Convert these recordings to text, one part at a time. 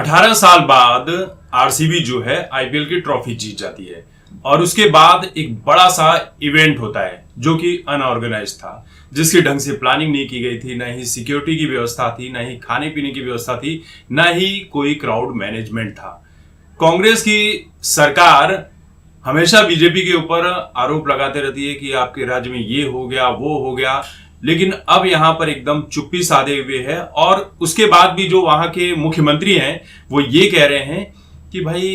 18 साल बाद आरसीबी जो है आईपीएल की ट्रॉफी जीत जाती है और उसके बाद एक बड़ा सा इवेंट होता है जो कि अनऑर्गेनाइज था, जिसकी ढंग से प्लानिंग नहीं की गई थी, ना ही सिक्योरिटी की व्यवस्था थी, ना ही खाने पीने की व्यवस्था थी, ना ही कोई क्राउड मैनेजमेंट था। कांग्रेस की सरकार हमेशा बीजेपी के ऊपर आरोप लगाते रहती है कि आपके राज्य में ये हो गया, वो हो गया, लेकिन अब यहां पर एकदम चुप्पी साधे हुए है। और उसके बाद भी जो वहां के मुख्यमंत्री हैं वो ये कह रहे हैं कि भाई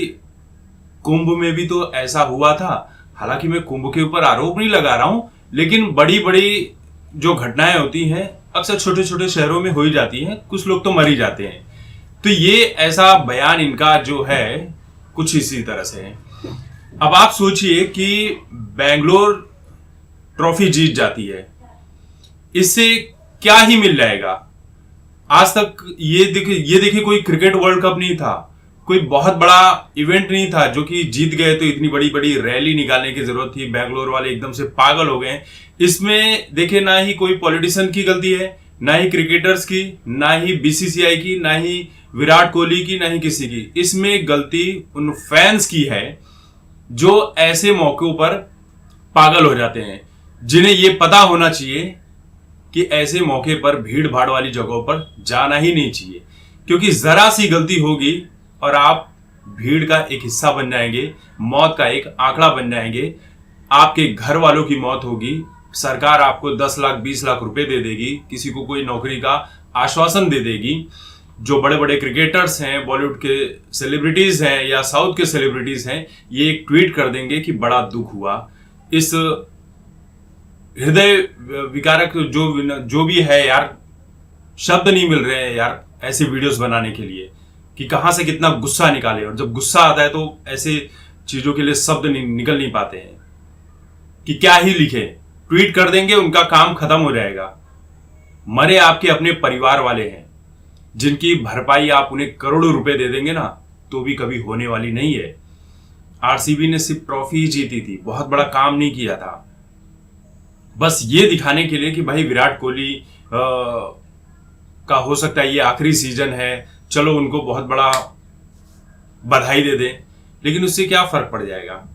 कुंभ में भी तो ऐसा हुआ था। हालांकि मैं कुंभ के ऊपर आरोप नहीं लगा रहा हूं, लेकिन बड़ी बड़ी जो घटनाएं होती हैं अक्सर छोटे छोटे शहरों में हो ही जाती हैं, कुछ लोग तो मर ही जाते हैं। तो ये ऐसा बयान इनका जो है कुछ इसी तरह से है। अब आप सोचिए कि बेंगलोर ट्रॉफी जीत जाती है, इससे क्या ही मिल जाएगा। आज तक ये देखिए कोई क्रिकेट वर्ल्ड कप नहीं था, कोई बहुत बड़ा इवेंट नहीं था जो कि जीत गए तो इतनी बड़ी बड़ी रैली निकालने की जरूरत थी। बेंगलोर वाले एकदम से पागल हो गए। इसमें देखिए ना ही कोई पॉलिटिशियन की गलती है, ना ही क्रिकेटर्स की, ना ही बीसीसीआई की, ना ही विराट कोहली की, ना ही किसी की। इसमें गलती उन फैंस की है जो ऐसे मौकों पर पागल हो जाते हैं, जिन्हें ये पता होना चाहिए कि ऐसे मौके पर भीड़ भाड़ वाली जगहों पर जाना ही नहीं चाहिए, क्योंकि जरा सी गलती होगी और आप भीड़ का एक हिस्सा बन जाएंगे, मौत का एक आंकड़ा बन जाएंगे, आपके घर वालों की मौत होगी, सरकार आपको 10 लाख 20 लाख रुपए दे देगी, किसी को कोई नौकरी का आश्वासन दे देगी। जो बड़े बड़े क्रिकेटर्स हैं, बॉलीवुड के सेलिब्रिटीज हैं या साउथ के सेलिब्रिटीज हैं, ये एक ट्वीट कर देंगे कि बड़ा दुख हुआ। इस हृदय विकारक जो भी है यार, शब्द नहीं मिल रहे हैं यार ऐसे वीडियोस बनाने के लिए कि कहां से कितना गुस्सा निकाले। और जब गुस्सा आता है तो ऐसे चीजों के लिए शब्द निकल नहीं पाते हैं कि क्या ही लिखे। ट्वीट कर देंगे, उनका काम खत्म हो जाएगा। मरे आपके अपने परिवार वाले हैं जिनकी भरपाई आप उन्हें करोड़ों रुपए दे देंगे ना, तो भी कभी होने वाली नहीं है। आरसीबी ने सिर्फ ट्रॉफी ही जीती थी, बहुत बड़ा काम नहीं किया था। बस ये दिखाने के लिए कि भाई विराट कोहली का हो सकता है ये आखिरी सीजन है, चलो उनको बहुत बड़ा बधाई दे दें। लेकिन उससे क्या फर्क पड़ जाएगा।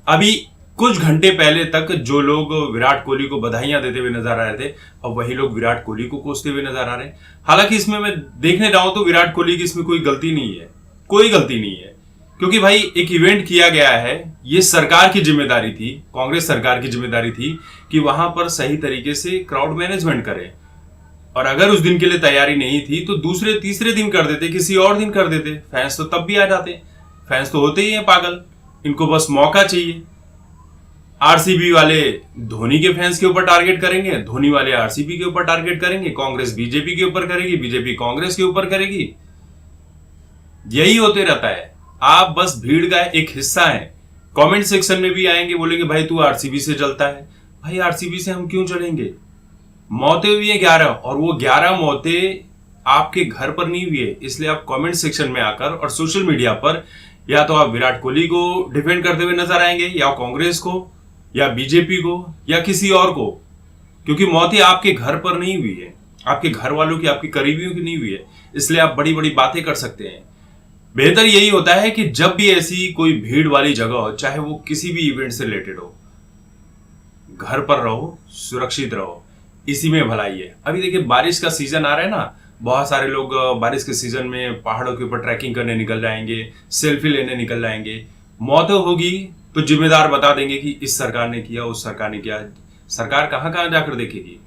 अभी कुछ घंटे पहले तक जो लोग विराट कोहली को बधाइयां देते हुए नजर आ रहे थे, अब वही लोग विराट कोहली को कोसते हुए नजर आ रहे हैं। हालांकि इसमें मैं देखने जाऊं तो विराट कोहली की इसमें कोई गलती नहीं है, कोई गलती नहीं है, क्योंकि भाई एक इवेंट किया गया है। ये सरकार की जिम्मेदारी थी, कांग्रेस सरकार की जिम्मेदारी थी कि वहां पर सही तरीके से क्राउड मैनेजमेंट करे। और अगर उस दिन के लिए तैयारी नहीं थी तो दूसरे तीसरे दिन कर देते, किसी और दिन कर देते। फैंस तो तब भी आ जाते। फैंस तो होते ही हैं पागल, इनको बस मौका चाहिए। आरसीबी वाले धोनी के फैंस के ऊपर टारगेट करेंगे, धोनी वाले आरसीबी के ऊपर टारगेट करेंगे, कांग्रेस बीजेपी के ऊपर करेगी, बीजेपी कांग्रेस के ऊपर करेगी। यही होते रहता है। आप बस भीड़ का एक हिस्सा हैं। कमेंट सेक्शन में भी आएंगे, बोलेंगे भाई तू आरसीबी से जलता है। भाई आरसीबी से हम क्यों जलेंगे? मौतें हुई है 11, और वो 11 मौतें आपके घर पर नहीं हुई है। इसलिए आप कमेंट सेक्शन में आकर और सोशल मीडिया पर या तो आप विराट कोहली को डिफेंड करते हुए नजर आएंगे, या कांग्रेस को, या बीजेपी को, या किसी और को, क्योंकि मौतें आपके घर पर नहीं हुई है, आपके घर वालों की, आपके करीबियों की नहीं हुई है। इसलिए आप बड़ी बड़ी बातें कर सकते हैं। बेहतर यही होता है कि जब भी ऐसी कोई भीड़ वाली जगह हो, चाहे वो किसी भी इवेंट से रिलेटेड हो, घर पर रहो, सुरक्षित रहो, इसी में भलाई है। अभी देखिए बारिश का सीजन आ रहा है ना, बहुत सारे लोग बारिश के सीजन में पहाड़ों के ऊपर ट्रैकिंग करने निकल जाएंगे, सेल्फी लेने निकल जाएंगे। मौत होगी तो जिम्मेदार बता देंगे कि इस सरकार ने किया, उस सरकार ने किया। सरकार कहां कहां जाकर देखेगी?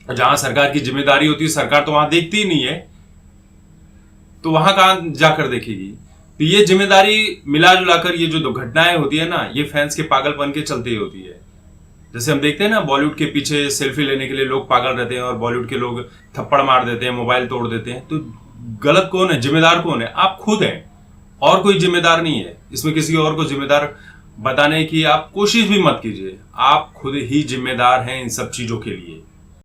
जहां सरकार की जिम्मेदारी होती है सरकार तो वहां देखती ही नहीं है, तो वहां कहां जाकर देखेगी? तो ये जिम्मेदारी मिला जुलाकर ये जो दुर्घटनाएं होती है ना, ये फैंस के पागलपन के चलते ही होती है। जैसे हम देखते हैं ना, बॉलीवुड के पीछे सेल्फी लेने के लिए लोग पागल रहते हैं और बॉलीवुड के लोग थप्पड़ मार देते हैं, मोबाइल तोड़ देते हैं। तो गलत कौन है? जिम्मेदार कौन है? आप खुद हैं, और कोई जिम्मेदार नहीं है। इसमें किसी और को जिम्मेदार बताने की आप कोशिश भी मत कीजिए। आप खुद ही जिम्मेदार हैं इन सब चीजों के लिए।